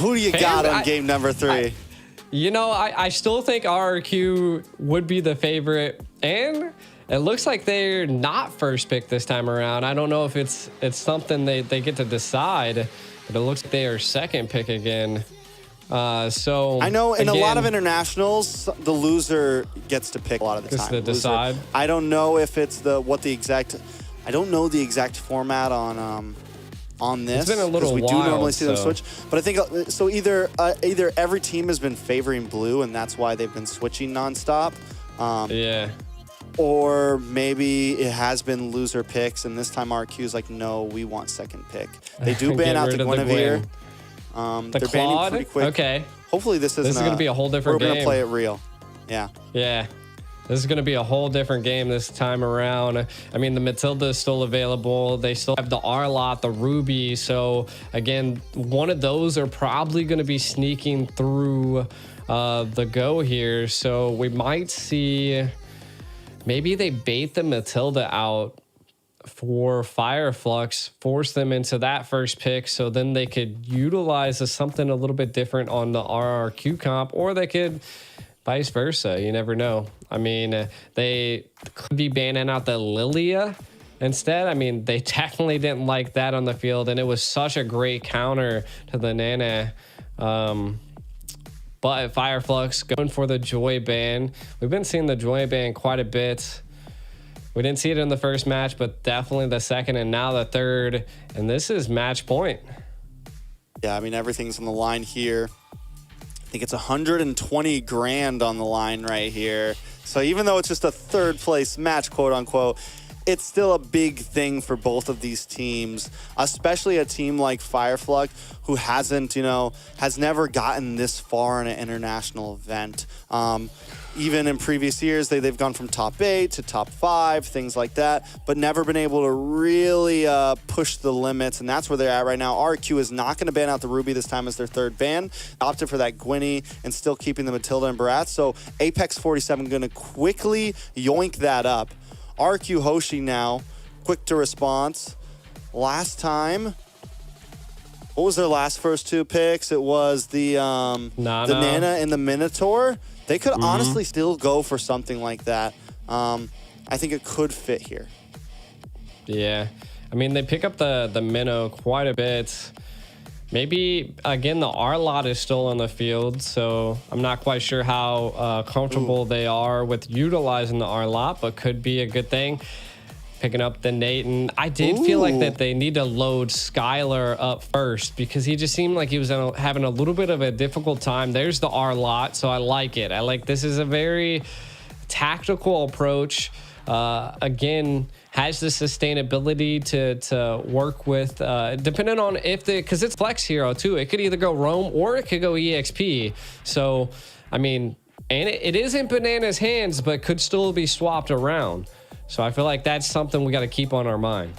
Who do you got on game number 3? I still think RRQ would be the favorite, and it looks like they're not first pick this time around. I don't know if it's something they get to decide, but it looks like they are second pick again. So I know in a lot of internationals, the loser gets to pick a lot of the time. To decide. I don't know if it's I don't know the exact format on this. It's been a little we while, do normally see them switch, but I think so. Either every team has been favoring blue, and that's why they've been switching nonstop. Yeah. Or maybe it has been loser picks, and this time RRQ is like, no, we want second pick. They do ban out the Guinevere. The Claude? Pretty quick. Okay. Hopefully this isn't going to be a whole different game. We're going to play it real. Yeah. Yeah. This is going to be a whole different game this time around. I mean, the Matilda is still available. They still have the Arlott, the Ruby. So, again, one of those are probably going to be sneaking through the go here. So, we might see... Maybe they bait the Matilda out for FLUX, force them into that first pick, so then they could utilize something a little bit different on the RRQ comp, or they could vice versa. You never know. I mean, they could be banning out the Lilia instead. I mean, they definitely didn't like that on the field, and it was such a great counter to the Nana. But FLUX going for the Joy ban. We've been seeing the Joy ban quite a bit. We didn't see it in the first match, but definitely the second and now the third. And this is match point. Yeah, I mean, everything's on the line here. I think it's 120 grand on the line right here. So even though it's just a third place match, quote unquote, it's still a big thing for both of these teams, especially a team like FLUX, who has never gotten this far in an international event. Even in previous years, they've gone from top 8 to top 5, things like that, but never been able to really push the limits, and that's where they're at right now. RRQ is not going to ban out the Ruby this time as their third ban. Opted for that Gwynny and still keeping the Matilda and Barat. So Apex 47 going to quickly yoink that up. RRQ HOSHI now, quick to response. Last time, what was their last first 2 picks? It was the Nana and the Minotaur. They could honestly still go for something like that. I think it could fit here. Yeah. I mean, they pick up the Minnow quite a bit. Maybe, again, the Arlott is still on the field, so I'm not quite sure how comfortable they are with utilizing the Arlott, but could be a good thing. Picking up the Nathan. I did feel like that they need to load Skylar up first because he just seemed like he was having a little bit of a difficult time. There's the Arlott, so I like it. This is a very tactical approach. Again, has the sustainability to work with, depending on because it's Flex Hero too. It could either go Roam or it could go EXP. So, I mean, and it is in Banana's hands, but could still be swapped around. So I feel like that's something we got to keep on our mind.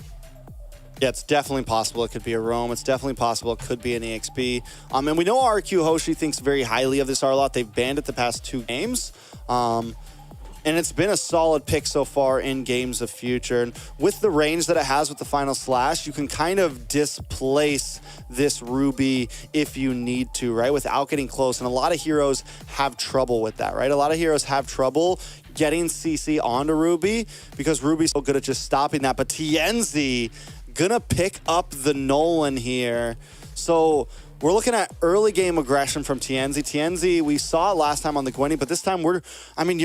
Yeah, it's definitely possible it could be a Roam. It's definitely possible it could be an EXP. And we know RRQ HOSHI thinks very highly of this Arlott. They've banned it the past 2 games. And it's been a solid pick so far in games of future. And with the range that it has with the final slash, you can kind of displace this Ruby if you need to, right? Without getting close. And a lot of heroes have trouble with that, right? A lot of heroes have trouble getting CC onto Ruby because Ruby's so good at just stopping that. But TNZ gonna pick up the Nolan here. So we're looking at early game aggression from TNZ. TNZ, we saw it last time on the Gwenny, but this time you're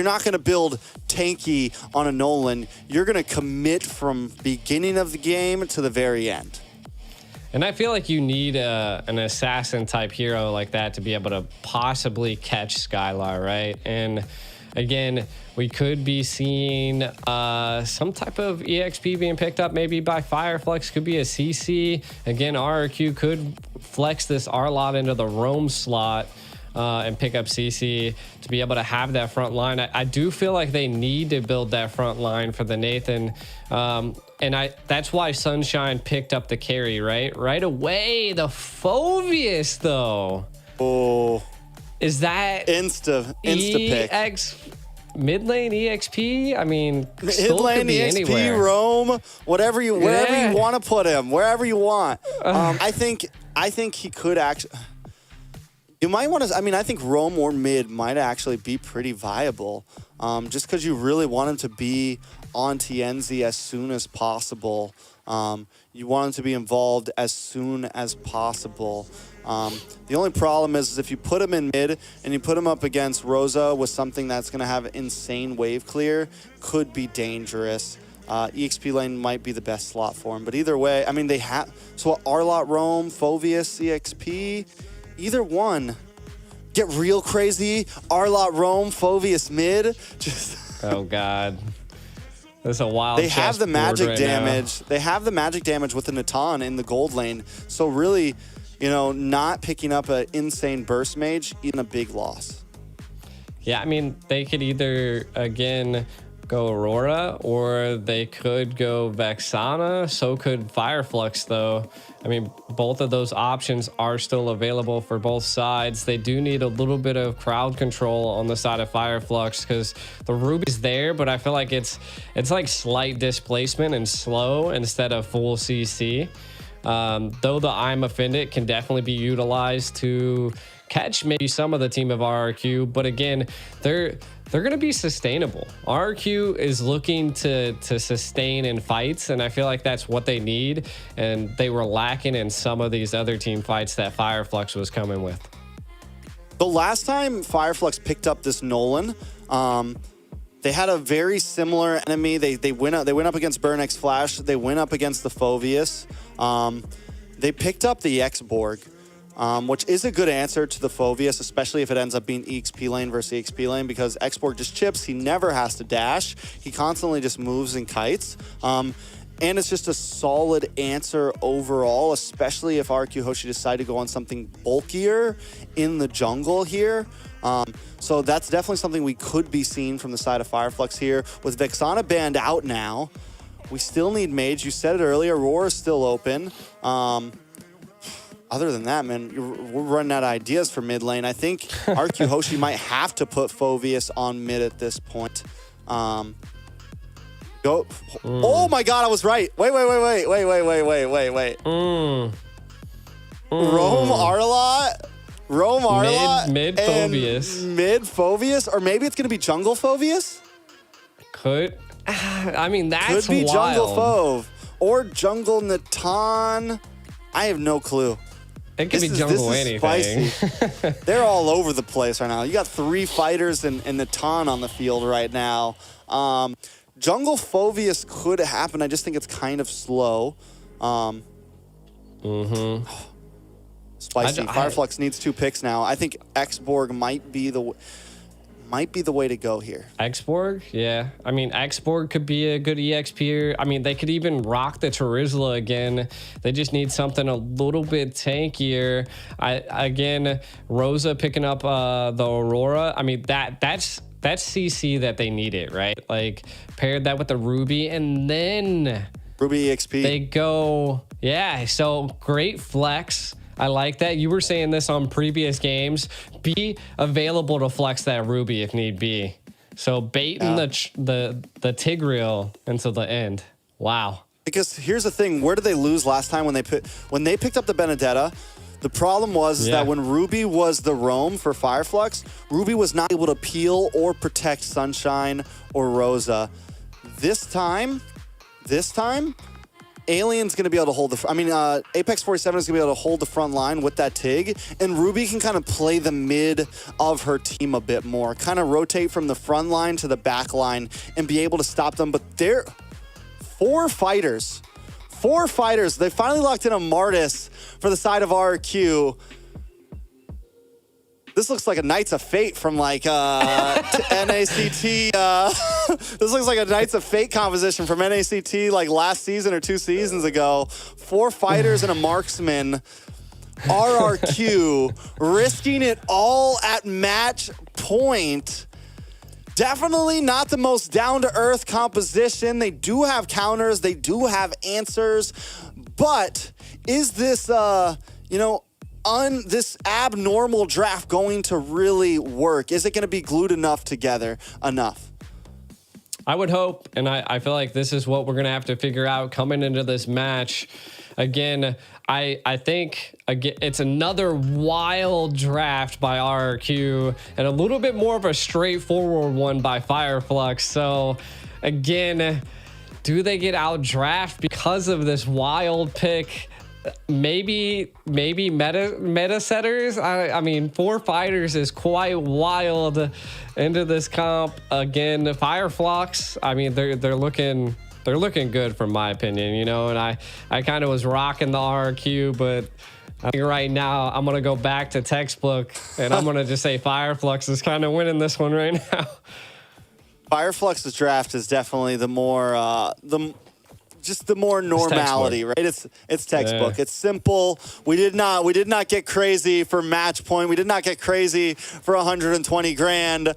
not going to build tanky on a Nolan. You're going to commit from beginning of the game to the very end. And I feel like you need an assassin type hero like that to be able to possibly catch Skylar, right? And again, we could be seeing some type of EXP being picked up maybe by FLUX. Could be a CC. Again, RRQ could flex this Arlott into the Roam slot and pick up CC to be able to have that front line. I do feel like they need to build that front line for the Nathan. And that's why Sunshine picked up the carry, right? Right away, the Phoveus, though. Oh. Is that insta pick? Mid lane EXP? I mean, mid lane EXP, anywhere. Roam, wherever you want to put him, wherever you want. I think he could actually. You might want to, I mean, I think roam or mid might actually be pretty viable, just because you really want him to be on Tienzi as soon as possible. You want him to be involved as soon as possible. The only problem is if you put him in mid and you put him up against Rosa with something that's going to have insane wave clear, could be dangerous. EXP lane might be the best slot for him, but either way, I mean, they have, so Arlott roam, Phoveus, EXP, either one. Get real crazy, Arlott roam, Phoveus mid. Just oh God. That's a wild. They have the magic right damage. Now. They have the magic damage with the Natan in the gold lane. So really, you know, not picking up an insane burst mage, even a big loss. Yeah, I mean, they could either, again, go Aurora, or they could go Vexana. So could FLUX, though. I mean, both of those options are still available for both sides. They do need a little bit of crowd control on the side of FLUX because the Ruby's there, but I feel like it's like slight displacement and slow instead of full CC. Though the I'm Offended can definitely be utilized to catch maybe some of the team of RRQ, but again, they're going to be sustainable. RRQ is looking to sustain in fights, and I feel like that's what they need, and they were lacking in some of these other team fights that FLUX was coming with. The last time FLUX picked up this Nolan, they had a very similar enemy. They went up against Burn X Flash. They went up against the Phoveus. They picked up the X-Borg, which is a good answer to the Phoveus, especially if it ends up being EXP lane versus EXP lane, because X-Borg just chips. He never has to dash. He constantly just moves and kites. And it's just a solid answer overall, especially if RRQ HOSHI decide to go on something bulkier in the jungle here. So that's definitely something we could be seeing from the side of FLUX here. With Vexana banned out now, we still need mage. You said it earlier, Aurora's still open. Other than that, man, we're running out of ideas for mid lane. I think RRQ HOSHI might have to put Phoveus on mid at this point. Go. Oh my God, I was right. Wait. Roam Arlott. Mid Phoveus. Mid Phoveus, or maybe it's gonna be jungle Phoveus. Could. I mean, that's could be wild. jungle Phove or jungle Natan. I have no clue. It could be jungle anything. They're all over the place right now. You got 3 fighters and Natan on the field right now. Jungle Phoveus could happen. I just think it's kind of slow. Spicy. FLUX needs 2 picks now. I think X-Borg might be the way to go here. X-Borg? Yeah. I mean, X-Borg could be a good EXP. I mean, they could even rock the Terizla again. They just need something a little bit tankier. Again, Rosa picking up the Aurora. I mean, that's CC that they needed, right? Like, paired that with the Ruby, and then Ruby EXP. They go, yeah, so great flex. I like that. You were saying this on previous games. Be available to flex that Ruby if need be. So baiting the Tigreal until the end. Wow. Because here's the thing: where did they lose last time when they picked up the Benedetta? The problem was that when Ruby was the roam for FLUX, Ruby was not able to peel or protect Sunshine or Rosa. This time. Alien's going to be able to hold Apex 47 is going to be able to hold the front line with that Tig, and Ruby can kind of play the mid of her team a bit more, kind of rotate from the front line to the back line and be able to stop them. But they're 4 fighters. They finally locked in a Martis for the side of RRQ. This looks like a Knights of Fate from like NACT. This looks like a Knights of Fate composition from NACT like last season or 2 seasons ago. 4 fighters and a marksman. RRQ risking it all at match point. Definitely not the most down-to-earth composition. They do have counters. They do have answers. But is this, this abnormal draft going to really work? Is it going to be glued enough together enough? I would hope, and I feel like this is what we're going to have to figure out coming into this match. Again, I think again, it's another wild draft by RRQ and a little bit more of a straightforward one by FLUX. So again, do they get out draft because of this wild pick? Maybe meta setters. I mean, 4 fighters is quite wild into this comp. Again, FLUX, I mean, they're looking good from my opinion, you know, and I kind of was rocking the RRQ, but I think right now I'm gonna go back to textbook and I'm gonna just say FLUX is kind of winning this one right now. FLUX's draft is definitely the more the more normality, right? It's textbook. Yeah. It's simple. We did not get crazy for match point. We did not get crazy for 120 grand.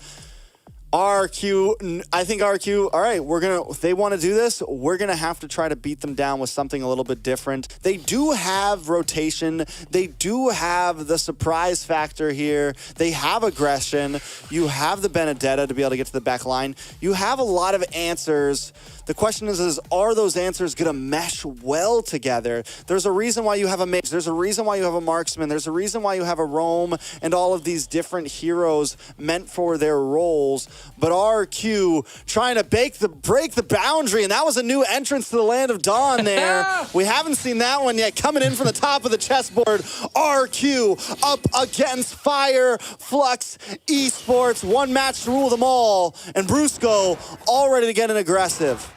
RRQ, I think RRQ, all right, if they want to do this, we're going to have to try to beat them down with something a little bit different. They do have rotation. They do have the surprise factor here. They have aggression. You have the Benedetta to be able to get to the back line. You have a lot of answers. The question is are those answers going to mesh well together? There's a reason why you have a mage. There's a reason why you have a marksman. There's a reason why you have a roam and all of these different heroes meant for their roles. But RRQ trying to break the boundary, and that was a new entrance to the Land of Dawn there. We haven't seen that one yet. Coming in from the top of the chessboard, RRQ up against FLUX Esports. One match to rule them all, and Brusco all ready to get in aggressive.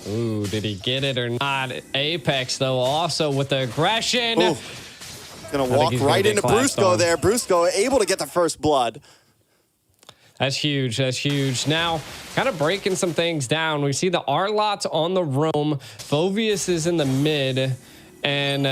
Ooh, did he get it or not? Apex, though, also with the aggression. Ooh. Gonna walk right into Brusco there. Brusco able to get the first blood. That's huge. That's huge. Now, kind of breaking some things down. We see the Arlot's on the roam. Phoveus is in the mid. And,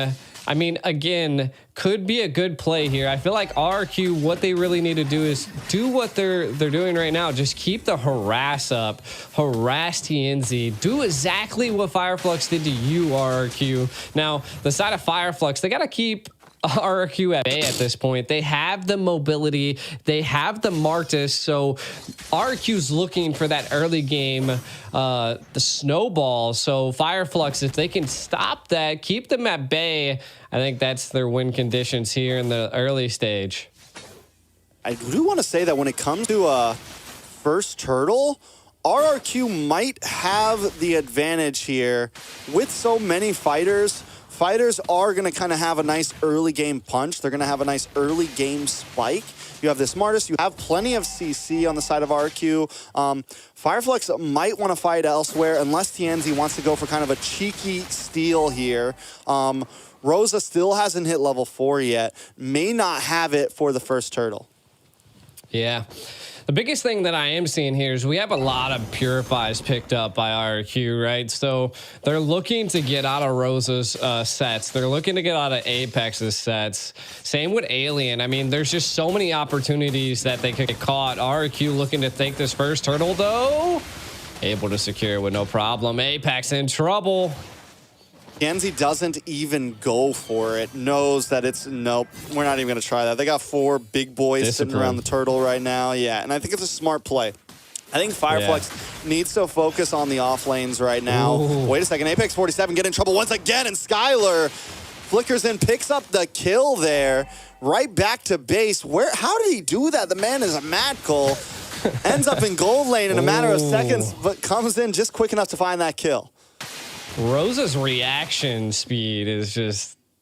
I mean, again, could be a good play here. I feel like RRQ, what they really need to do is do what they're doing right now. Just keep the harass up. Harass TNZ. Do exactly what FLUX did to you, RRQ. Now, the side of FLUX, they got to keep RRQ at bay at this point. They have the mobility, they have the Martis, so RRQ's looking for that early game, the snowball. So FLUX, if they can stop that, keep them at bay, I think that's their win conditions here in the early stage. I do want to say that when it comes to first turtle, RRQ might have the advantage here with so many fighters. Fighters are going to kind of have a nice early game punch. They're going to have a nice early game spike. You have this Martis. You have plenty of CC on the side of RRQ. FLUX might want to fight elsewhere unless TNZ wants to go for kind of a cheeky steal here. Rosa still hasn't hit level 4 yet. May not have it for the first turtle. Yeah. The biggest thing that I am seeing here is we have a lot of purifies picked up by RRQ, right? So they're looking to get out of Rosa's sets. They're looking to get out of Apex's sets. Same with Alien. I mean, there's just so many opportunities that they could get caught. RRQ looking to take this first turtle, though. Able to secure with no problem. Apex in trouble. TNZ doesn't even go for it. Knows that it's, nope, we're not even going to try that. They got 4 big boys sitting around the turtle right now. Yeah, and I think it's a smart play. I think FLUX needs to focus on the off lanes right now. Ooh. Wait a second, Apex 47 get in trouble once again, and Skylar flickers in, picks up the kill there. Right back to base. How did he do that? The man is a mad coal. Ends up in gold lane in a matter of seconds, but comes in just quick enough to find that kill. Rosa's reaction speed is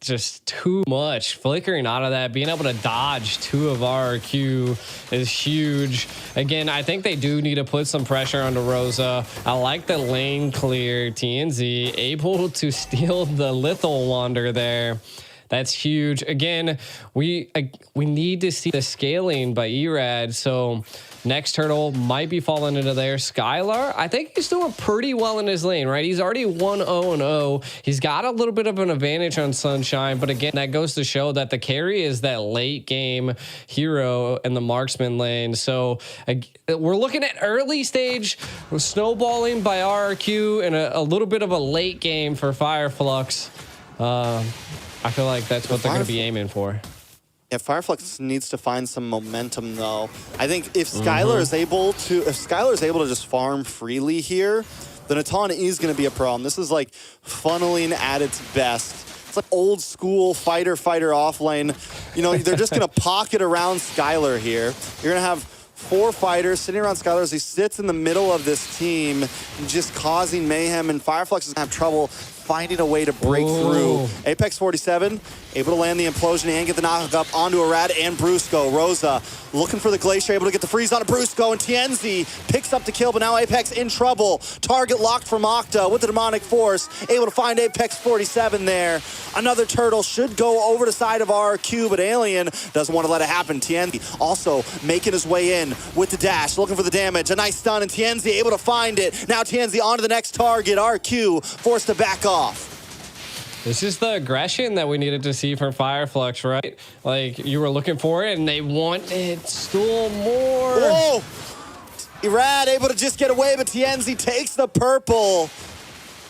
just too much. Flickering out of that, being able to dodge 2 of RRQ is huge. Again, I think they do need to put some pressure onto Rosa. I like the lane clear. TNZ able to steal the lethal wander there. That's huge. Again, we need to see the scaling by Erad. So next turtle might be falling into there. Skylar, I think he's doing pretty well in his lane, right? He's already 1-0-0. He's got a little bit of an advantage on Sunshine, but again, that goes to show that the carry is that late game hero in the marksman lane. So we're looking at early stage snowballing by RRQ and a little bit of a late game for FLUX. I feel like that's what they're going to be aiming for. Yeah, FLUX needs to find some momentum, though. I think if Skylar is able to just farm freely here, then Natan is going to be a problem. This is like funneling at its best It's like old school fighter off lane. You know, they're just going to pocket around Skylar here. You're going to have 4 fighters sitting around Skylar as he sits in the middle of this team, just causing mayhem, and FireFlux is going to have trouble finding a way to break through. Apex 47 able to land the implosion and get the knock up onto Arad and Brusco. Rosa looking for the Glacier, able to get the freeze on Brusco, and Tienzi picks up the kill, but now Apex in trouble. Target locked from Octa with the Demonic Force, able to find Apex 47 there. Another turtle should go over the side of RRQ, but Alien doesn't want to let it happen. Tienzi also making his way in with the dash, looking for the damage. A nice stun, and Tienzi able to find it. Now Tienzi onto the next target. RQ forced to back off. This is the aggression that we needed to see from FireFlux, right? Like, you were looking for it, and they wanted still more. Whoa! Irad able to just get away, but Tienzi takes the purple.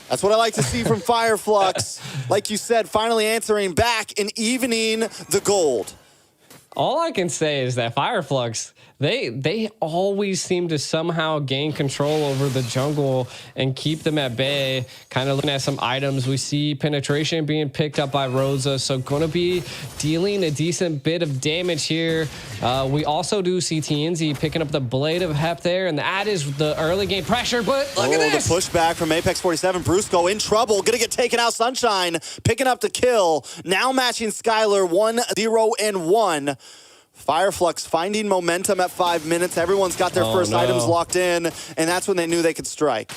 That's what I like to see from FireFlux. Like you said, finally answering back and evening the gold. All I can say is that FireFlux, they always seem to somehow gain control over the jungle and keep them at bay. Kind of looking at some items, we see penetration being picked up by Rosa, so going to be dealing a decent bit of damage here. We also do see TNZ picking up the Blade of Hep there, and that is the early game pressure, but look at this! The pushback from Apex 47. Brusco in trouble, gonna get taken out. Sunshine picking up the kill, now matching Skylar 1-0-1. FireFlux finding momentum at 5 minutes. Everyone's got their first items locked in, and that's when they knew they could strike.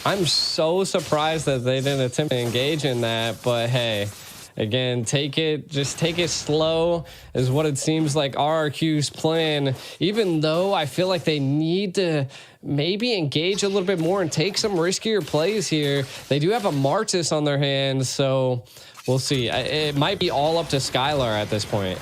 I'm so surprised that they didn't attempt to engage in that, but hey, again, just take it slow is what it seems like RRQ's plan, even though I feel like they need to maybe engage a little bit more and take some riskier plays here. They do have a Martis on their hands, so we'll see. It might be all up to Skylar at this point.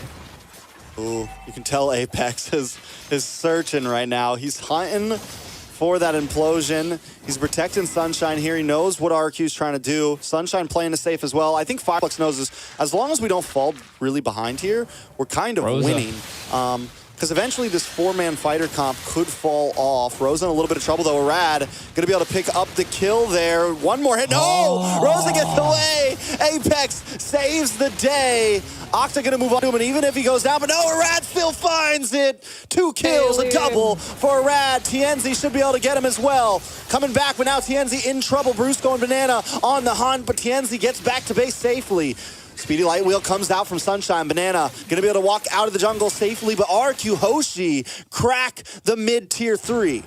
Ooh, you can tell Apex is searching right now. He's hunting for that implosion. He's protecting Sunshine here. He knows what RRQ's trying to do. Sunshine playing it safe as well. I think FireFlux knows this. As long as we don't fall really behind here, we're kind of winning. Because eventually this 4-man fighter comp could fall off. Rosa in a little bit of trouble though. Arad gonna be able to pick up the kill there. One more hit. No! Rosa gets away. Apex saves the day. Octa gonna move on to him, and even if he goes down, but no, Arad still finds it. 2 kills, a double for Arad. Tienzi should be able to get him as well. Coming back, but now Tienzi in trouble. Brusco and Banana on the hunt, but Tienzi gets back to base safely. Speedy Light Wheel comes out from Sunshine. Banana gonna be able to walk out of the jungle safely, but RQ Hoshi crack the mid-tier 3.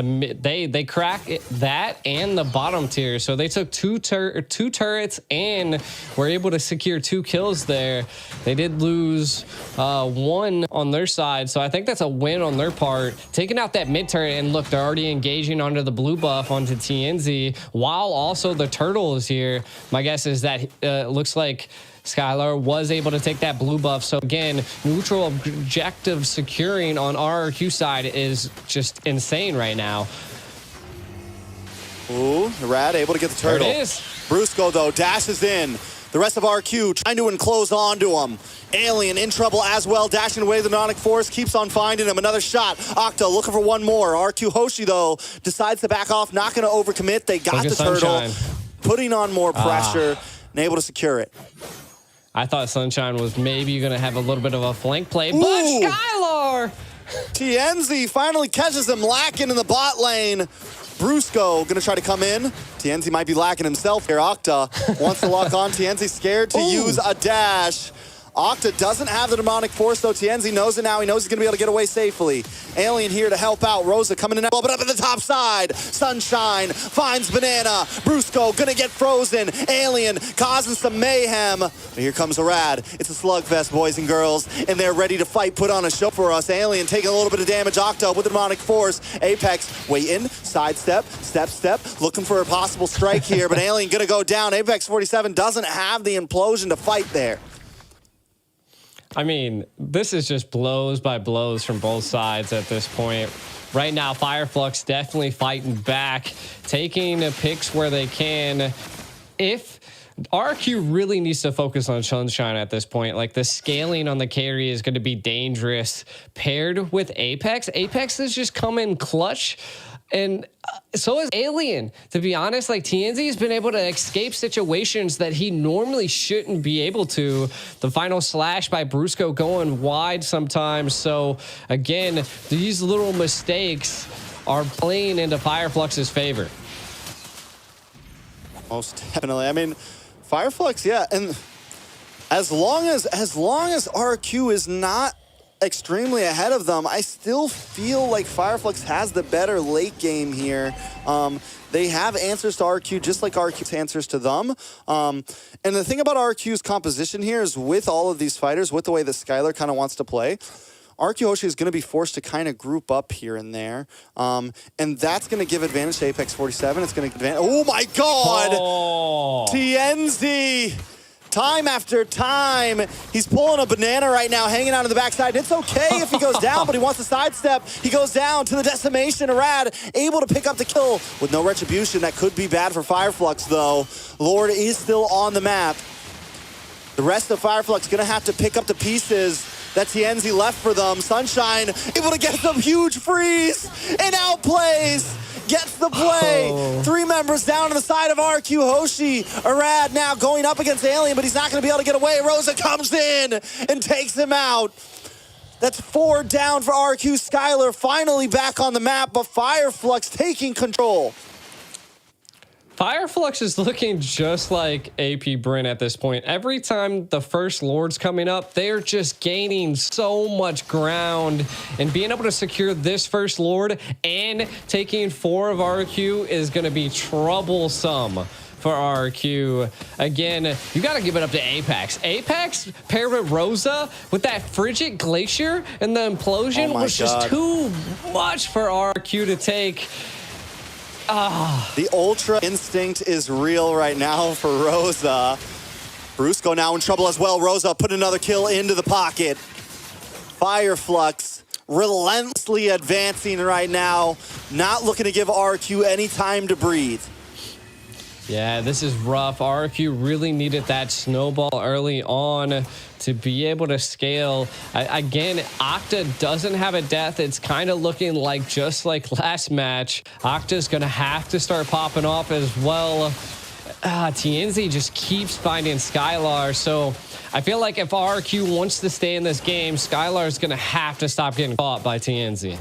They crack that and the bottom tier, so they took two turrets and were able to secure 2 kills there. They did lose 1 on their side, so I think that's a win on their part. Taking out that mid turret, and look, they're already engaging onto the blue buff onto TNZ, while also the turtle is here. My guess is that looks like Skylar was able to take that blue buff. So again, neutral objective securing on RRQ side is just insane right now. Ooh, Rad able to get the turtle. There it is. Brusco though dashes in. The rest of RQ trying to enclose onto him. Alien in trouble as well, dashing away the Demonic Force, keeps on finding him. Another shot. Octa looking for one more. RQ Hoshi though decides to back off, not going to overcommit. They got the turtle, putting on more pressure and able to secure it. I thought Sunshine was maybe going to have a little bit of a flank play, but Skylar! Tienzi finally catches him lacking in the bot lane. Brusco gonna try to come in. Tienzi might be lacking himself here. Octa wants to lock on. Tienzi scared to use a dash. Octa doesn't have the Demonic Force, though. Tienzi knows it now. He knows he's going to be able to get away safely. Alien here to help out. Rosa coming in, but up at the top side. Sunshine finds Banana. Brusco going to get frozen. Alien causing some mayhem. But here comes Arad. It's a slugfest, boys and girls, and they're ready to fight, put on a show for us. Alien taking a little bit of damage. Octa with the Demonic Force. Apex waiting, sidestep, step, looking for a possible strike here, but Alien going to go down. Apex 47 doesn't have the implosion to fight there. I mean, this is just blows by blows from both sides at this point. Right now, FireFlux definitely fighting back, taking picks where they can. If RQ really needs to focus on Sunshine at this point, like the scaling on the carry is going to be dangerous paired with Apex. Apex has just come in clutch And so is Alien. To be honest, like TNZ has been able to escape situations that he normally shouldn't be able to. The final slash by Brusco going wide sometimes. So again, these little mistakes are playing into FireFlux's favor. Most definitely. I mean, FireFlux, yeah, and as long as RRQ is not extremely ahead of them, I still feel like FireFlux has the better late game here. They have answers to RRQ just like RRQ's answers to them. And the thing about RRQ's composition here is with all of these fighters, with the way that Skylar kind of wants to play, RRQ HOSHI is going to be forced to kind of group up here and there. And that's going to give advantage to Apex 47. It's going to advantage. Oh my God! Oh. TNZ! Time after time, he's pulling a banana right now, hanging out on the backside. It's okay if he goes down, but he wants to sidestep. He goes down to the decimation. Arad able to pick up the kill with no retribution. That could be bad for FireFlux, though. Lord is still on the map. The rest of FireFlux gonna have to pick up the pieces that TNZ left for them. Sunshine able to get some huge freeze and outplays. Gets the play. Oh. 3 members down on the side of RRQ HOSHI. Arad now going up against Alien, but he's not going to be able to get away. Rosa comes in and takes him out. That's 4 down for RRQ. Skylar finally back on the map, but FireFlux taking control. FireFlux is looking just like AP Bryn at this point. Every time the first Lord's coming up, they're just gaining so much ground. And being able to secure this first Lord and taking 4 of RRQ is going to be troublesome for RRQ. Again, you got to give it up to Apex. Apex paired with Rosa with that frigid glacier and the implosion was just too much for RRQ to take. The Ultra instinct is real right now for Rosa. Brusco now in trouble as well. Rosa put another kill into the pocket. FireFlux relentlessly advancing right now. Not looking to give RRQ any time to breathe. Yeah, this is rough. RRQ really needed that snowball early on to be able to scale. Again, Octa doesn't have a death. It's kind of looking like just like last match. Octa's going to have to start popping off as well. TNZ just keeps finding Skylar. So I feel like if RRQ wants to stay in this game, Skylar is going to have to stop getting caught by TNZ.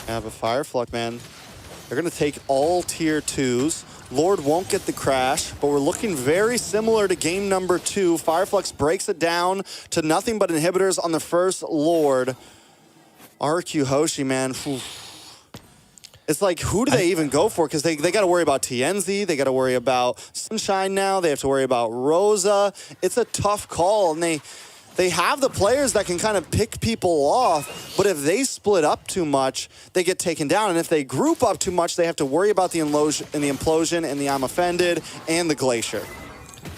Yeah, but FireFlux, man, they're going to take all tier 2s. Lord won't get the crash, but we're looking very similar to game number 2. FireFlux breaks it down to nothing but inhibitors on the first Lord. RRQ HOSHI, man. Whew. It's like, who do they even go for? Because they got to worry about TNZ. They got to worry about Sunshine now. They have to worry about Rosa. It's a tough call, and they have the players that can kind of pick people off, but if they split up too much, they get taken down. And if they group up too much, they have to worry about the implosion and the I'm offended and the glacier.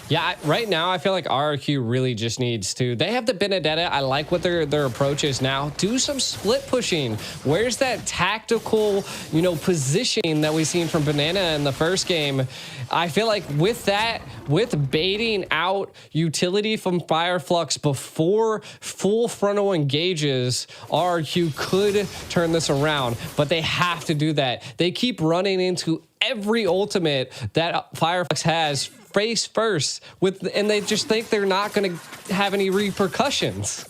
Yeah, right now I feel like RRQ really just needs to. They have the Benedetta. I like what their approach is now. Do some split pushing. Where's that tactical, positioning that we seen from Banana in the first game? I feel like with that, with baiting out utility from FireFlux before full frontal engages, RRQ could turn this around, but they have to do that. They keep running into every ultimate that FireFlux has face first and they just think they're not going to have any repercussions.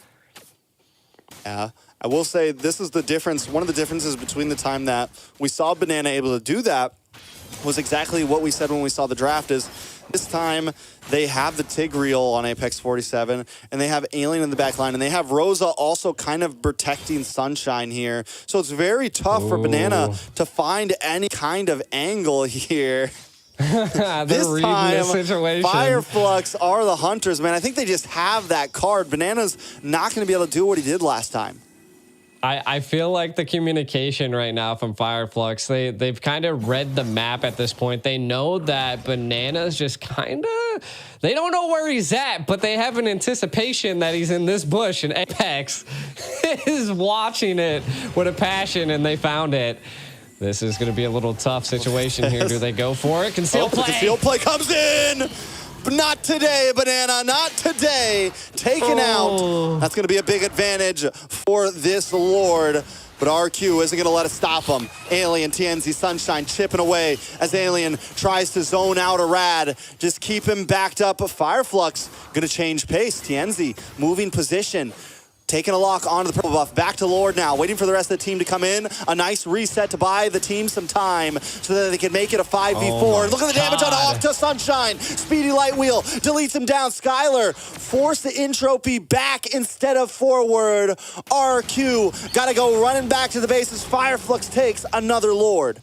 Yeah, I will say this is the difference. One of the differences between the time that we saw Banana able to do that was exactly what we said when we saw the draft is this time they have the Tigreal on Apex 47 and they have Alien in the back line and they have Rosa also kind of protecting Sunshine here. So it's very tough for Banana to find any kind of angle here. This time, FireFlux are the hunters, man. I think they just have that card. Banana's not going to be able to do what he did last time. I feel like the communication right now from FireFlux, they've kind of read the map at this point. They know that Banana's just kind of, they don't know where he's at, but they have an anticipation that he's in this bush, and Apex is watching it with a passion, and they found it. This is going to be a little tough situation here. Do they go for it? Conceal play. The conceal play comes in. But not today, Banana. Not today. Taken out. That's going to be a big advantage for this Lord. But RRQ isn't going to let it stop him. Alien, TNZ, Sunshine chipping away as Alien tries to zone out a Rad. Just keep him backed up. FLUX going to change pace. TNZ moving position. Taking a lock onto the purple buff. Back to Lord now. Waiting for the rest of the team to come in. A nice reset to buy the team some time so that they can make it a 5v4. Look at the damage on Octa. Sunshine. Speedy light wheel. Deletes him down. Skylar force the entropy back instead of forward. RRQ got to go running back to the bases. FLUX takes another Lord.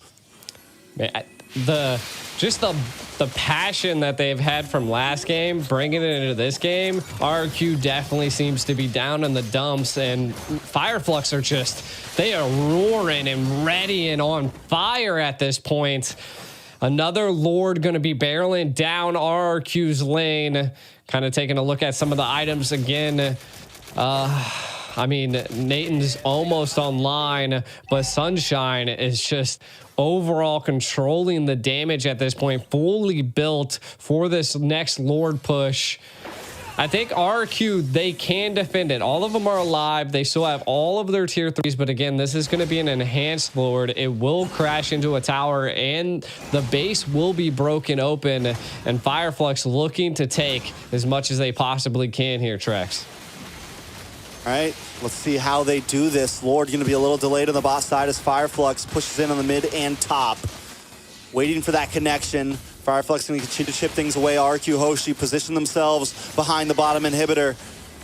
Man, the passion that they've had from last game, bringing it into this game, RRQ definitely seems to be down in the dumps, and FLUX are just, they are roaring and ready and on fire at this point. Another Lord going to be barreling down RRQ's lane. Kind of taking a look at some of the items again. I mean, Nathan's almost online, but Sunshine is just overall controlling the damage at this point, fully built for this next Lord push. I think RRQ, they can defend it. All of them are alive. They still have all of their tier 3s, but again, this is going to be an enhanced Lord. It will crash into a tower, and the base will be broken open, and FLUX looking to take as much as they possibly can here, Trex. All right, let's see how they do this. Lord going to be a little delayed on the bot side as FLUX pushes in on the mid and top. Waiting for that connection. FLUX going to continue to chip things away. RRQ, HOSHI position themselves behind the bottom inhibitor.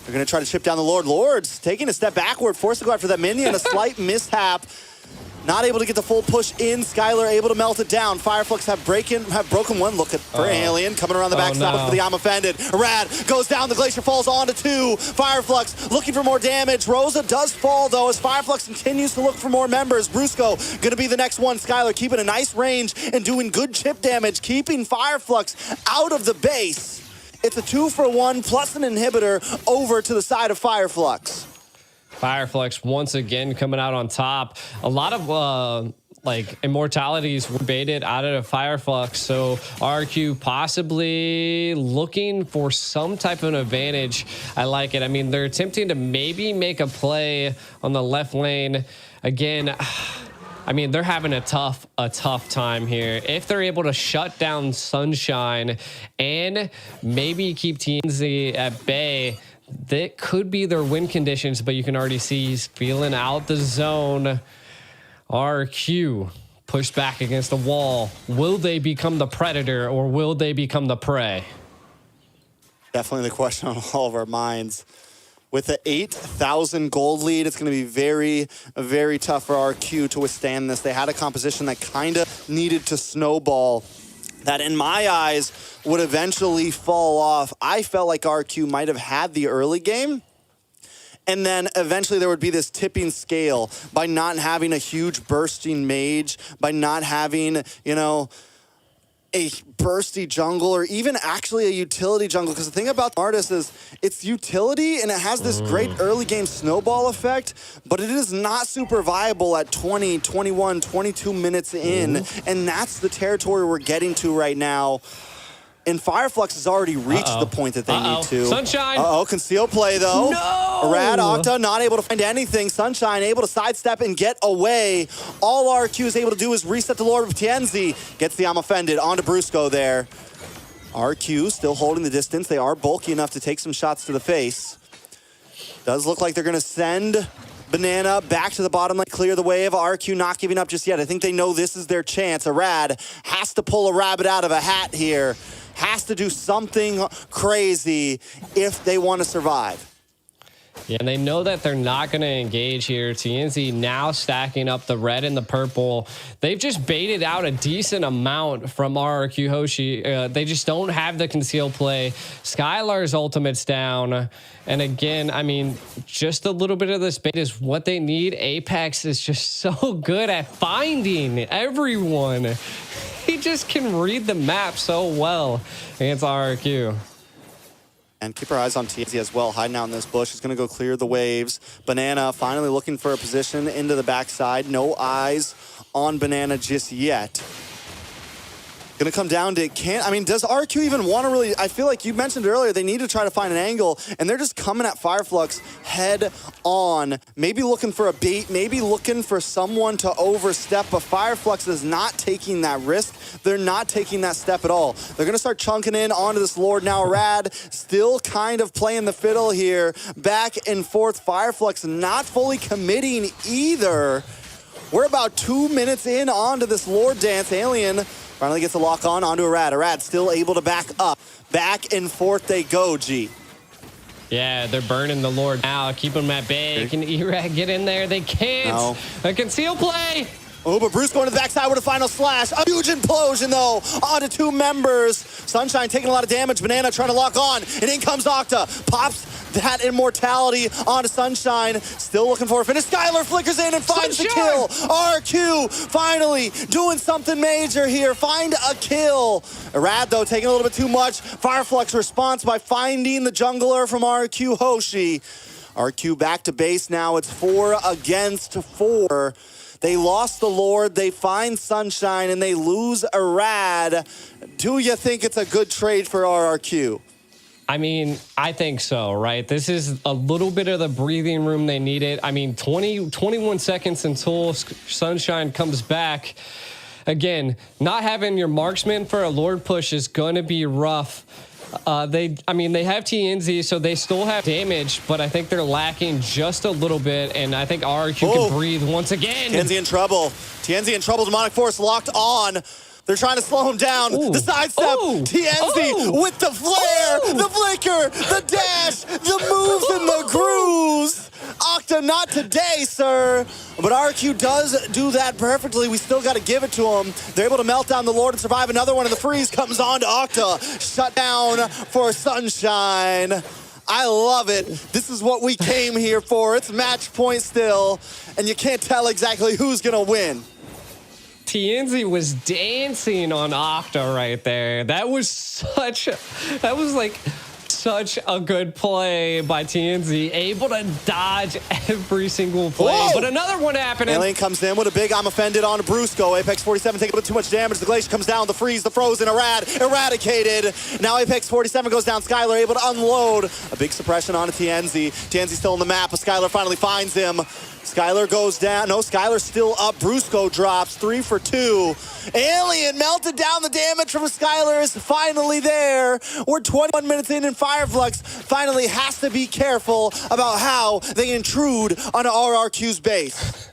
They're going to try to chip down the Lord. Lord's taking a step backward, forced to go after that minion. A slight mishap. Not able to get the full push in. Skylar able to melt it down. FLUX have broken one. Look at for Alien coming around the backside for the I'm offended. Rad goes down. The Glacier falls onto 2. FLUX looking for more damage. Rosa does fall though as FLUX continues to look for more members. Brusco gonna be the next one. Skylar keeping a nice range and doing good chip damage, keeping FLUX out of the base. It's a 2-for-1 plus an inhibitor over to the side of FLUX. FLUX once again coming out on top. A lot of like immortalities were baited out of FLUX, so RRQ possibly looking for some type of an advantage. I like it. I mean, they're attempting to maybe make a play on the left lane again. I mean, they're having a tough time here. If they're able to shut down Sunshine and maybe keep TNZ at bay, that could be their win conditions, but you can already see he's feeling out the zone. RRQ pushed back against the wall. Will they become the predator or will they become the prey? Definitely the question on all of our minds. With the 8,000 gold lead, it's going to be very, very tough for RRQ to withstand this. They had a composition that kind of needed to snowball, that in my eyes would eventually fall off. I felt like RRQ might have had the early game, and then eventually there would be this tipping scale by not having a huge bursting mage, by not having, you know, a bursty jungle or even actually a utility jungle. Because the thing about Artis is it's utility and it has this great early game snowball effect, but it is not super viable at 20, 21, 22 minutes in. And that's the territory we're getting to right now. And FLUX has already reached the point that they need to. Sunshine. Conceal play though. No! Rad, Octa not able to find anything. Sunshine able to sidestep and get away. All RRQ is able to do is reset the Lord of TNZ. Gets the I'm offended onto Brusco there. RRQ still holding the distance. They are bulky enough to take some shots to the face. Does look like they're gonna send Banana back to the bottom lane, clear the wave. RRQ not giving up just yet. I think they know this is their chance. A Rad has to pull a rabbit out of a hat here. Has to do something crazy if they want to survive. Yeah, and they know that they're not going to engage here. TNZ now stacking up the red and the purple. They've just baited out a decent amount from RRQ HOSHI. They just don't have the conceal play. Skylar's ultimate's down. And again, I mean, just a little bit of this bait is what they need. Apex is just so good at finding everyone. He just can read the map so well against RRQ. And keep our eyes on TNZ as well, hiding out in this bush. He's going to go clear the waves. Banana finally looking for a position into the backside. No eyes on Banana just yet. Gonna come down to, does RRQ even want to really, I feel like you mentioned earlier, they need to try to find an angle, and they're just coming at FLUX head on. Maybe looking for a bait, maybe looking for someone to overstep, but FLUX is not taking that risk. They're not taking that step at all. They're gonna start chunking in onto this Lord now. Rad still kind of playing the fiddle here. Back and forth, FLUX not fully committing either. We're about 2 minutes in onto this Lord dance. Alien finally gets a lock on onto a Rad. A Rad still able to back up. Back and forth they go, G. Yeah, they're burning the Lord now. Keep them at bay. Can E-Rad get in there? They can't. No. A conceal play. Oh, but Bruce going to the backside with a final slash. A huge implosion, though, onto 2 members. Sunshine taking a lot of damage. Banana trying to lock on, and in comes Octa. Pops that immortality onto Sunshine. Still looking for a finish. Skylar flickers in and finds the kill. RRQ finally doing something major here. Find a kill. Rad, though, taking a little bit too much. FLUX response by finding the jungler from RRQ, HOSHI. RRQ back to base now. It's 4 against 4. They lost the Lord, they find Sunshine, and they lose a Rad. Do you think it's a good trade for RRQ? I mean, I think so, right? This is a little bit of the breathing room they needed. I mean, 21 seconds until Sunshine comes back. Again, not having your marksman for a Lord push is going to be rough. They have TNZ, so they still have damage, but I think they're lacking just a little bit, and I think RRQ can breathe once again. TNZ in trouble. TNZ in trouble. Demonic Force locked on. They're trying to slow him down. Ooh. The sidestep. TNZ with the flare, the flicker, the dash, the moves and the grooves. Octa, not today, sir. But RRQ does do that perfectly. We still got to give it to them. They're able to melt down the Lord and survive another one, and the freeze comes on to Octa. Shut down for Sunshine. I love it. This is what we came here for. It's match point still, and you can't tell exactly who's going to win. TNZ was dancing on Octa right there. That was such a good play by TNZ, able to dodge every single play. Whoa. But another one happening. Alien comes in with a big I'm offended on Brusco. Apex 47 taking a bit too much damage. The Glacier comes down, the freeze, the frozen, eradicated. Now Apex 47 goes down. Skylar able to unload. A big suppression on TNZ. TNZ still on the map, but Skylar finally finds him. Skylar goes down. No, Skylar's still up. Brusco drops 3 for 2. Alien melted down. The damage from Skylar is finally there. We're 21 minutes in, and FLUX finally has to be careful about how they intrude onto RRQ's base.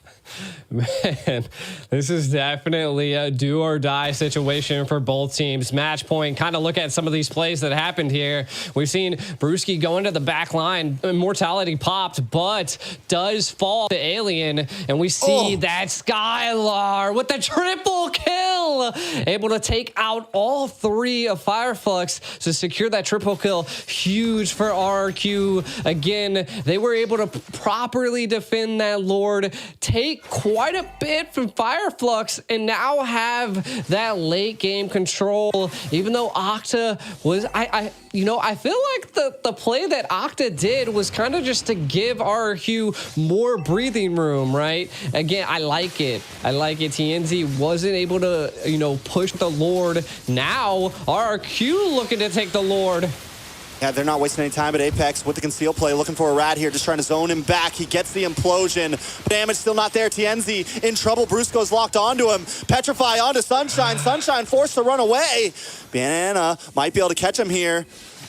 Man, this is definitely a do or die situation for both teams. Match point, kind of look at some of these plays that happened here. We've seen Brewski go into the back line. Immortality popped, but does fall to Alien. And we see that Skylar with the triple kill. Able to take out all 3 of FLUX to secure that triple kill. Huge for RRQ. Again, they were able to properly defend that Lord, take quite a bit from FLUX, and now have that late game control. Even though Octa was, I feel like the play that Octa did was kind of just to give RRQ more breathing room, right? Again, I like it. TNZ wasn't able to, push the Lord. Now RRQ looking to take the Lord. Yeah, they're not wasting any time at Apex with the conceal play, looking for a Rad here, just trying to zone him back. He gets the implosion. Damage still not there. TNZ in trouble. Brusco's locked onto him. Petrify onto Sunshine. Sunshine forced to run away. Banana might be able to catch him here.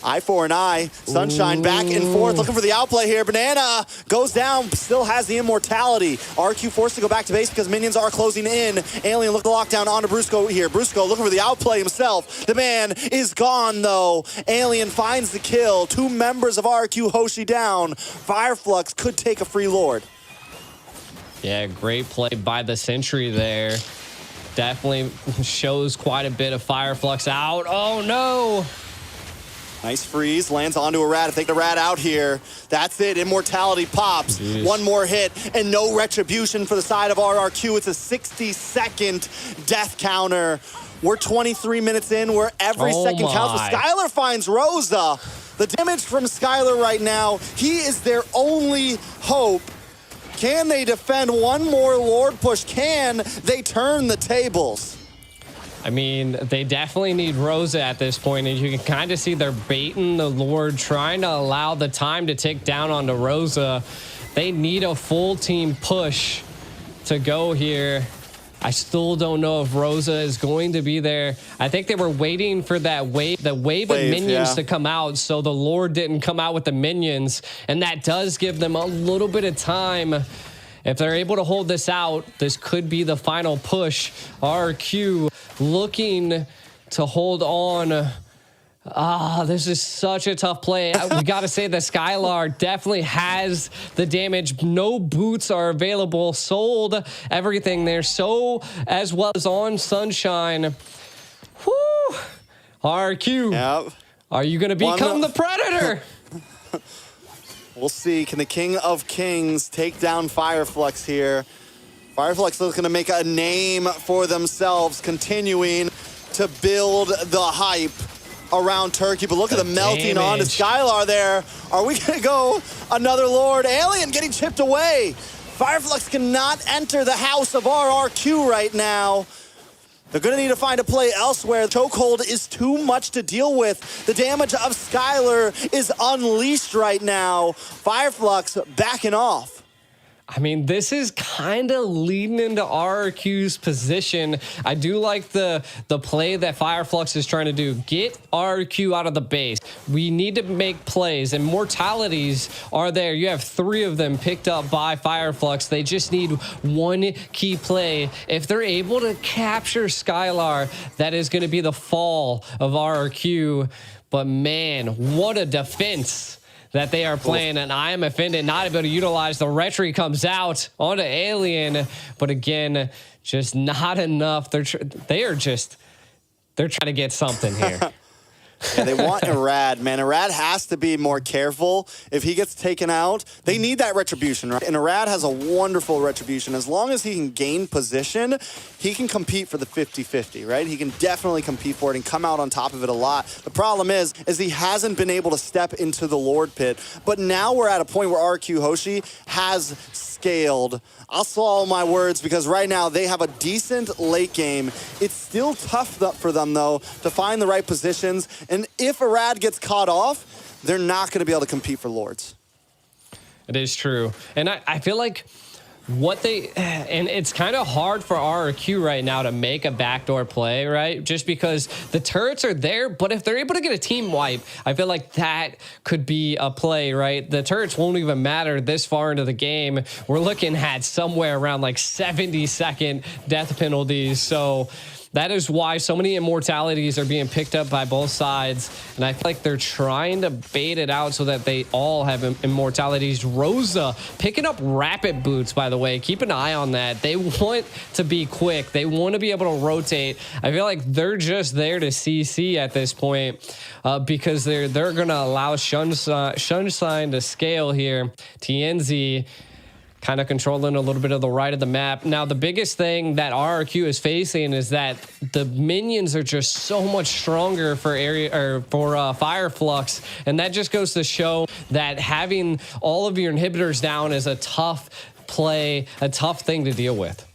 Eye for an eye. Sunshine back and forth, looking for the outplay here. Banana goes down, still has the immortality. RQ forced to go back to base because minions are closing in. Alien looking to lock down onto Brusco here. Brusco looking for the outplay himself. The man is gone, though. Alien finds the kill. 2 members of RQ HOSHI down. FLUX could take a free Lord. Yeah, great play by the Sentry there. Definitely shows quite a bit of FLUX out. Oh, no. Nice freeze, lands onto a Rad. If they get a Rad out here, that's it. Immortality pops. Jeez. 1 more hit and no retribution for the side of RRQ. It's a 60-second death counter. We're 23 minutes in where every second counts. But Skylar finds Rosa. The damage from Skylar right now, he is their only hope. Can they defend 1 more Lord push? Can they turn the tables? I mean, they definitely need Rosa at this point, and you can kind of see they're baiting the Lord, trying to allow the time to tick down onto Rosa. They need a full team push to go here. I still don't know if Rosa is going to be there. I think they were waiting for that wave, the wave of minions to come out, so the Lord didn't come out with the minions, and that does give them a little bit of time. If they're able to hold this out, this could be the final push. RRQ looking to hold on. This is such a tough play. We got to say that Skylar definitely has the damage. No boots are available. Sold everything there. So as well as on Sunshine. Whoo! RRQ. Yep. Are you going to become the Predator? We'll see. Can the King of Kings take down FLUX here? FLUX looking to make a name for themselves, continuing to build the hype around Turkey. But look at the melting onto Skylar there. Are we going to go another Lord? Alien getting chipped away. FLUX cannot enter the house of RRQ right now. They're going to need to find a play elsewhere. The chokehold is too much to deal with. The damage of Skylar is unleashed right now. FLUX backing off. I mean, this is kind of leading into RRQ's position. I do like the play that FLUX is trying to do. Get RRQ out of the base. We need to make plays, and mortalities are there. You have 3 of them picked up by FLUX. They just need one key play. If they're able to capture Skylar, that is going to be the fall of RRQ. But man, what a defense that they are playing, and I am offended not able to utilize. The retry comes out onto Alien, but again, just not enough. They're trying to get something here. Yeah, they want Irad, man. Irad has to be more careful. If he gets taken out, they need that retribution, right? And Irad has a wonderful retribution. As long as he can gain position, he can compete for the 50-50, right? He can definitely compete for it and come out on top of it a lot. The problem is he hasn't been able to step into the Lord Pit. But now we're at a point where RRQ HOSHI has scaled. I'll swallow my words because right now they have a decent late game. It's still tough for them, though, to find the right positions. And if Irad gets caught off, they're not going to be able to compete for Lords. It is true. And I feel like and it's kind of hard for RRQ right now to make a backdoor play, right? Just because the turrets are there, but if they're able to get a team wipe, I feel like that could be a play, right? The turrets won't even matter this far into the game. We're looking at somewhere around like 70-second death penalties. So that is why so many immortalities are being picked up by both sides. And I feel like they're trying to bait it out so that they all have immortalities. Rosa picking up rapid boots, by the way. Keep an eye on that. They want to be quick. They want to be able to rotate. I feel like they're just there to CC at this point because they're going to allow Sunshine to scale here. TNZ kind of controlling a little bit of the right of the map. Now, the biggest thing that RRQ is facing is that the minions are just so much stronger for FLUX, and that just goes to show that having all of your inhibitors down is a tough play, a tough thing to deal with.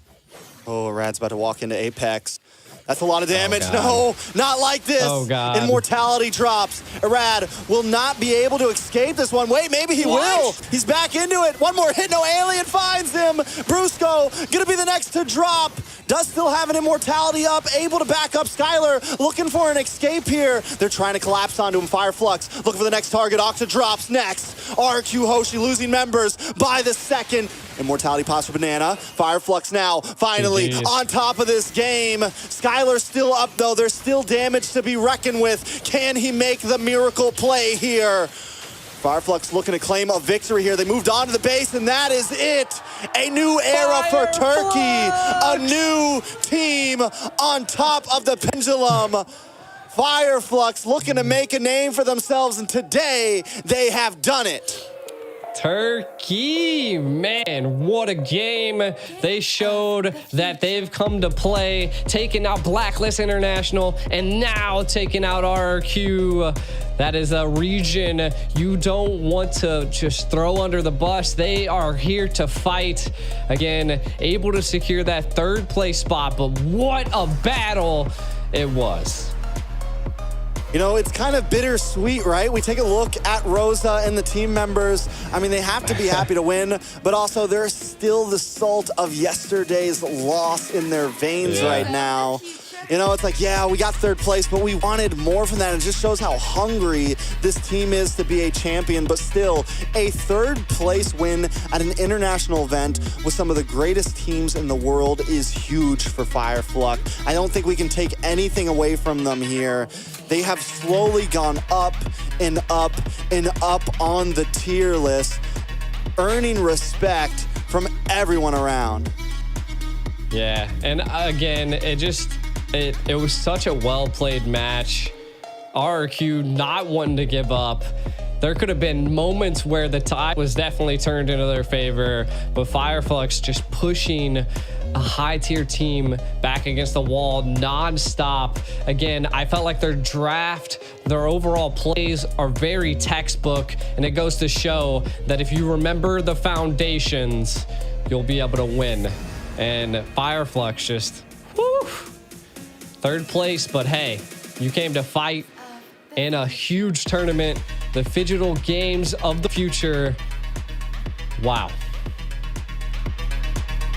Oh, Rad's about to walk into Apex. That's a lot of damage. No, not like this. Oh, God. Immortality drops. Irad will not be able to escape this one. Wait, maybe he will. He's back into it. One more hit. No, Alien finds him. Brusco going to be the next to drop. Does still have an immortality up. Able to back up Skylar. Looking for an escape here. They're trying to collapse onto him. FLUX looking for the next target. Octa drops next. RRQ HOSHI losing members by the second. Immortality pass for Banana. FLUX now finally on top of this game. Skylar's still up, though. There's still damage to be reckoned with. Can he make the miracle play here? FLUX looking to claim a victory here. They moved on to the base, and that is it. A new era for Turkey. A new team on top of the pendulum. FLUX looking to make a name for themselves, and today they have done it. Turkey, man, what a game. They showed that they've come to play, taking out Blacklist International and now taking out RRQ. That is a region you don't want to just throw under the bus. They are here to fight. Again, able to secure that third place spot, but what a battle it was. You know, it's kind of bittersweet, right? We take a look at Rosa and the team members. I mean, they have to be happy to win, but also there's still the salt of yesterday's loss in their veins right now. You know, it's like, yeah, we got third place, but we wanted more from that. It just shows how hungry this team is to be a champion, but still, a third place win at an international event with some of the greatest teams in the world is huge for FLUX. I don't think we can take anything away from them here. They have slowly gone up and up and up on the tier list, earning respect from everyone around. Yeah, and again, it was such a well-played match. RRQ not wanting to give up. There could have been moments where the tide was definitely turned into their favor, but FLUX just pushing a high-tier team back against the wall non-stop. Again, I felt like their draft, their overall plays are very textbook, and it goes to show that if you remember the foundations, you'll be able to win. And FLUX just, whew, third place, but hey, you came to fight in a huge tournament, the Digital Games of the future. Wow.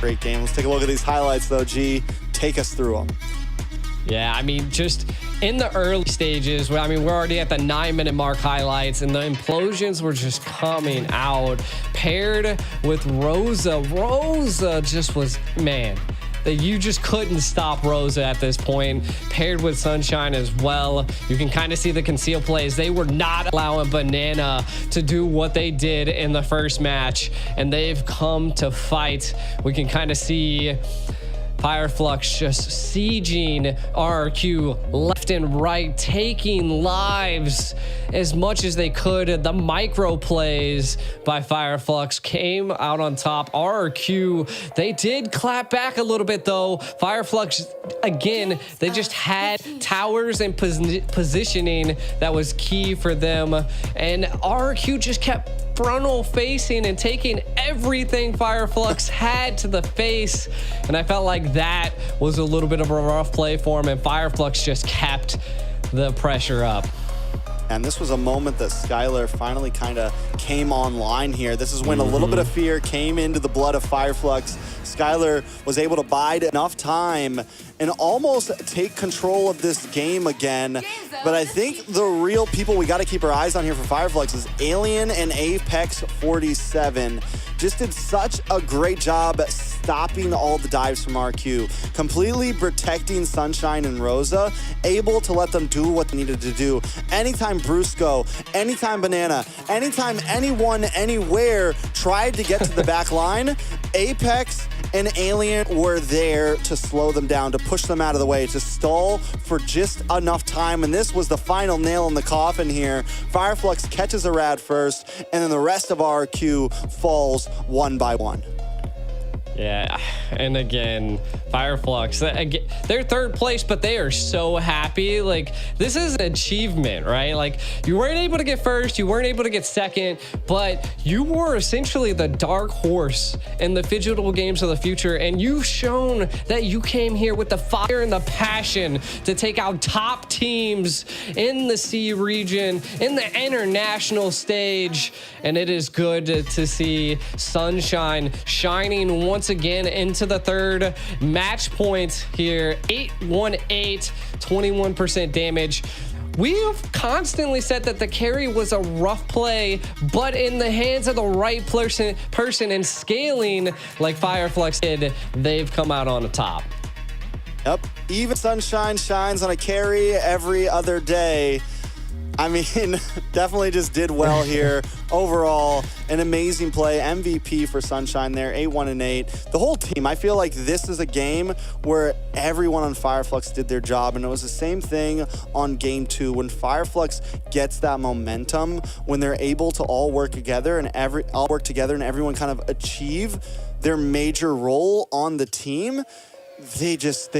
Great game. Let's take a look at these highlights, though. G, take us through them. Yeah, I mean, just in the early stages, I mean, we're already at the 9-minute mark highlights, and the implosions were just coming out. Paired with Rosa. Rosa just was, man, that you just couldn't stop Rosa at this point. Paired with Sunshine as well. You can kind of see the conceal plays. They were not allowing Banana to do what they did in the first match, and they've come to fight. We can kind of see FLUX just sieging RRQ left and right, taking lives as much as they could. The micro plays by FLUX came out on top. RRQ, they did clap back a little bit though. FLUX, again, they just had towers and positioning that was key for them. And RRQ just kept frontal facing and taking everything FLUX had to the face, and I felt like that was a little bit of a rough play for him, and FLUX just kept the pressure up. And this was a moment that Skylar finally kind of came online here. This is when a little bit of fear came into the blood of FLUX. Skylar was able to bide enough time and almost take control of this game again. But I think the real people we got to keep our eyes on here for FLUX is Alien and Apex 47. Just did such a great job stopping all the dives from RQ, completely protecting Sunshine and Rosa, able to let them do what they needed to do. Anytime Brusco, anytime Banana, anytime anyone, anywhere tried to get to the back line, Apex and Alien were there to slow them down, to push them out of the way, to stall for just enough time. And this was the final nail in the coffin here. FLUX catches a rad first, and then the rest of RQ falls one by one. Yeah, and again, FLUX, they're third place, but they are so happy. Like, this is an achievement, right? Like, you weren't able to get first, you weren't able to get second, but you were essentially the dark horse in the Digital Games of the future, and you've shown that you came here with the fire and the passion to take out top teams in the C region, in the international stage, and it is good to see Sunshine shining once again into the third match point here. 818, 21% damage. We've constantly said that the carry was a rough play, but in the hands of the right person and scaling like FLUX did, they've come out on the top. Yep, even Sunshine shines on a carry every other day. I mean, definitely just did well here. Overall, an amazing play. MVP for Sunshine there, 8-1-8. The whole team, I feel like this is a game where everyone on FLUX did their job, and it was the same thing on game 2. When FLUX gets that momentum, when they're able to all work together and everyone kind of achieve their major role on the team, they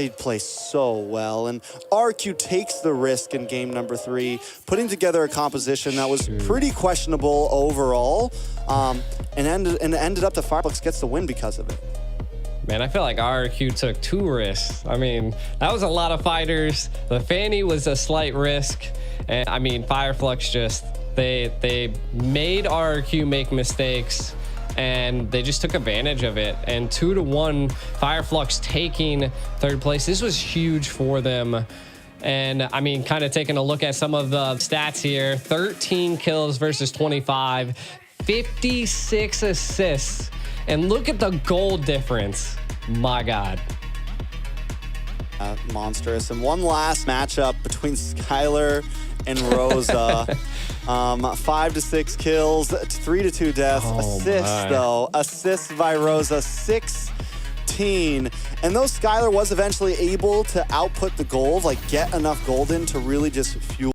play so well. And RQ takes the risk in game number 3, putting together a composition that was pretty questionable overall, and ended up the FLUX gets the win because of it. Man, I feel like RRQ took 2 risks. I mean, that was a lot of fighters. The Fanny was a slight risk. And I mean, FLUX just, they made RRQ make mistakes and they just took advantage of it. And 2-1, FLUX taking 3rd place. This was huge for them. And I mean, kind of taking a look at some of the stats here, 13 kills versus 25, 56 assists. And look at the goal difference. My God. Monstrous. And one last matchup between Skylar and Rosa. 5 to 6 kills, 3 to 2 deaths. Assists, though. Assists by Rosa, 16. And though Skylar was eventually able to output the gold, like get enough gold in to really just fuel